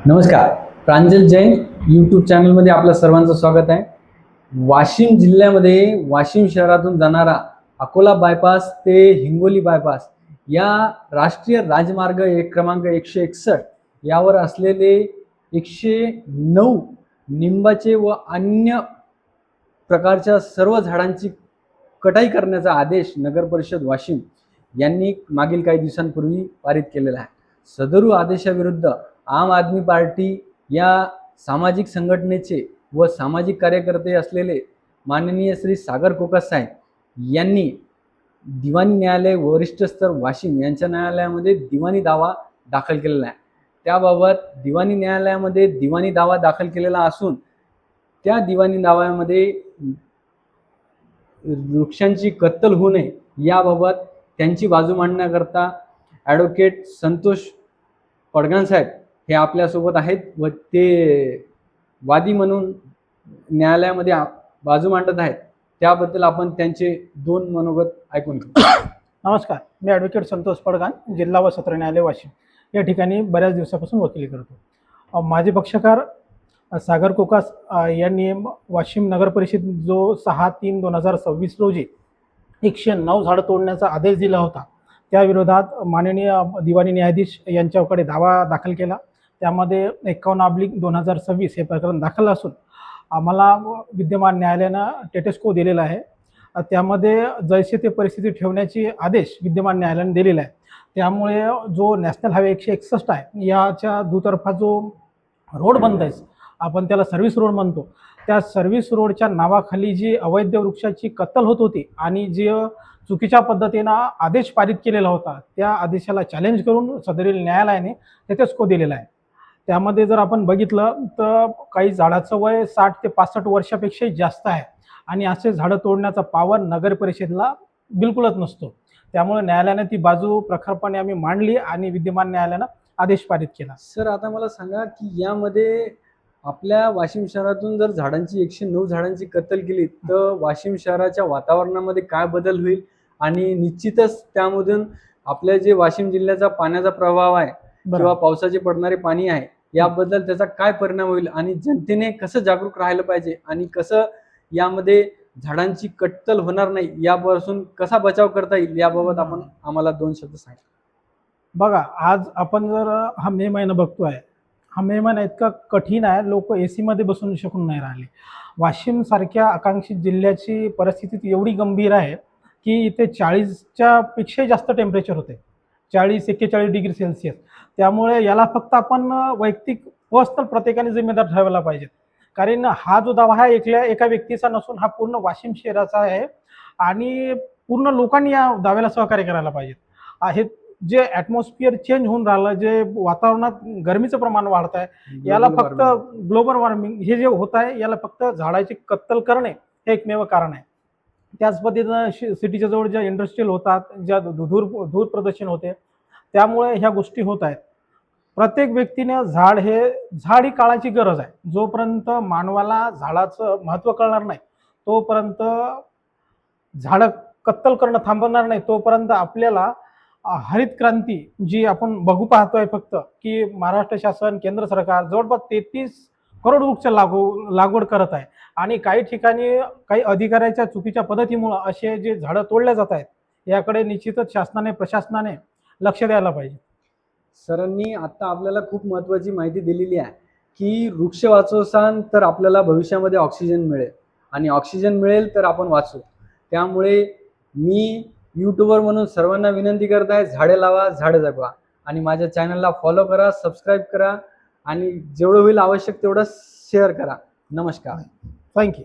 नमस्कार. प्रांजल जैन यूट्यूब चॅनलमध्ये आपलं सर्वांचं स्वागत आहे. वाशिम जिल्ह्यामध्ये वाशिम शहरातून जाणारा अकोला बायपास ते हिंगोली बायपास या राष्ट्रीय राजमार्ग क्रमांक 161 यावर असलेले 109 निंबाचे व अन्य प्रकारच्या सर्व झाडांची कटाई करण्याचा आदेश नगर परिषद वाशिम यांनी मागील काही दिवसांपूर्वी पारित केलेला आहे. सदरू आदेशाविरुद्ध आम आदमी पार्टी या सामाजिक संघटनेचे व सामाजिक कार्यकर्ते असलेले माननीय श्री सागर कोकास साहेब यांनी दिवाणी न्यायालय वरिष्ठ स्तर वाशिम यांच्या न्यायालयामध्ये दिवाणी दावा दाखल केलेला आहे. त्याबाबत दिवाणी न्यायालयामध्ये दिवाणी दावा दाखल केलेला असून त्या दिवाणी दाव्यामध्ये वृक्षांची कत्तल होऊ नये याबाबत त्यांची बाजू मांडण्याकरता ॲडव्होकेट संतोष पडगाण साहेब हे आपल्यासोबत आहेत व ते वादी म्हणून न्यायालयामध्ये बाजू मांडत आहेत. त्याबद्दल आपण त्यांचे दोन मनोगत ऐकून घेऊ. नमस्कार, मी ॲडव्होकेट संतोष पडगाण, जिल्हा व सत्र न्यायालय वाशिम या ठिकाणी बऱ्याच दिवसापासून वकिली करतो. माझे पक्षकार सागर कोकास यांनी वाशिम नगर परिषद जो 6/3/2026 रोजी 109 झाडं तोडण्याचा आदेश दिला होता त्या विरोधात माननीय दिवाणी न्यायाधीश यांच्याकडे दावा दाखल केला. त्यामध्ये 51/2026 हे प्रकरण दाखल असून आम्हाला विद्यमान न्यायालयानं टेटेस्को दिलेला आहे. त्यामध्ये जैसे ते परिस्थिती ठेवण्याची आदेश विद्यमान न्यायालयाने दिलेला आहे. त्यामुळे जो नॅशनल हायवे 161 आहे याच्या दुतर्फा जो रोड बनत आहे, आपण त्याला सर्व्हिस रोड म्हणतो, त्या सर्व्हिस रोडच्या नावाखाली जी अवैध वृक्षाची कत्तल होत होती आणि जी चुकीच्या पद्धतीनं आदेश पारित केलेला होता त्या आदेशाला चॅलेंज करून सदरील न्यायालयाने टेटेस्को दिलेला आहे. त्यामध्ये जर आपण बघितलं तर काही झाडाचं वय 60 ते 65 वर्षापेक्षाही जास्त आहे आणि असे झाडं तोडण्याचा पावर नगर परिषदेला बिलकुलच नसतो. त्यामुळे न्यायालयाने ती बाजू प्रखरपणे आम्ही मांडली आणि विद्यमान न्यायालयानं आदेश पारित केला. सर, आता मला सांगा की यामध्ये आपल्या वाशिम शहरातून जर झाडांची 109 झाडांची कत्तल केली तर वाशिम शहराच्या वातावरणामध्ये काय बदल होईल आणि निश्चितच त्यामधून आपल्या जे वाशिम जिल्ह्याचा पाण्याचा प्रभाव आहे किंवा पावसाचे पडणारे पाणी आहे याबद्दल त्याचा काय परिणाम होईल आणि जनतेने कसं जागरूक राहायला पाहिजे आणि कसं यामध्ये झाडांची कत्तल होणार नाही यापासून कसा बचाव करता येईल याबाबत आपण आम्हाला दोन शब्द सांगा. बघा, आज आपण जर हा मे महिना बघतोय, हा मे महिना इतका कठीण आहे, लोक AC मध्ये बसून शकून नाही राहिले. वाशिम सारख्या आकांक्षित जिल्ह्याची परिस्थिती एवढी गंभीर आहे की इथे 40च्या पेक्षाही जास्त टेम्परेचर होते, 40-41 डिग्री सेल्सिअस. त्यामुळे याला फक्त आपण वैयक्तिक पर्सनल प्रत्येकाने जिम्मेदार ठरवायला पाहिजे. कारण हा जो दावा आहे एका व्यक्तीचा नसून हा पूर्ण वाशिम शहराचा आहे आणि पूर्ण लोकांनी या दाव्याला सहकार्य करायला पाहिजे. हे जे ॲटमॉस्फिअर चेंज होऊन राहिलं, जे वातावरणात गरमीचं प्रमाण वाढत आहे, याला फक्त ग्लोबल वॉर्मिंग हे जे होत आहे याला फक्त झाडाची कत्तल करणे हे एकमेव कारण आहे. त्याच पद्धतीनं सिटीच्या जवळ ज्या इंडस्ट्रियल होतात, ज्या धूर प्रदूषण होते, त्यामुळे ह्या गोष्टी होत आहेत. प्रत्येक व्यक्तीने झाड ही काळाची गरज आहे. जोपर्यंत मानवाला झाडाचं महत्त्व कळणार नाही तोपर्यंत झाडं कत्तल करणं थांबवणार नाही, तोपर्यंत आपल्याला हरित क्रांती जी आपण बघू पाहतोय फक्त की महाराष्ट्र शासन, केंद्र सरकार जवळपास 33 करोड वृक्ष लागवड करत आहे आणि काही ठिकाणी काही अधिकाऱ्याच्या चुकीच्या पद्धतीमुळे असे जे झाडं तोडल्या जात आहेत याकडे निश्चितच शासनाने, प्रशासनाने लक्ष द्यायला पाहिजे. सरांनी आता आपल्याला खूप महत्त्वाची माहिती दिलेली आहे की वृक्ष वाचवसान तर आपल्याला भविष्यामध्ये ऑक्सिजन मिळेल आणि ऑक्सिजन मिळेल तर आपण वाचू. त्यामुळे मी यूट्यूबर म्हणून सर्वांना विनंती करत आहे, झाडे लावा, झाडे जगवा आणि माझ्या चॅनलला फॉलो करा, सबस्क्राईब करा आणि जेवढं होईल आवश्यक तेवढं शेअर करा. नमस्कार. थँक्यू.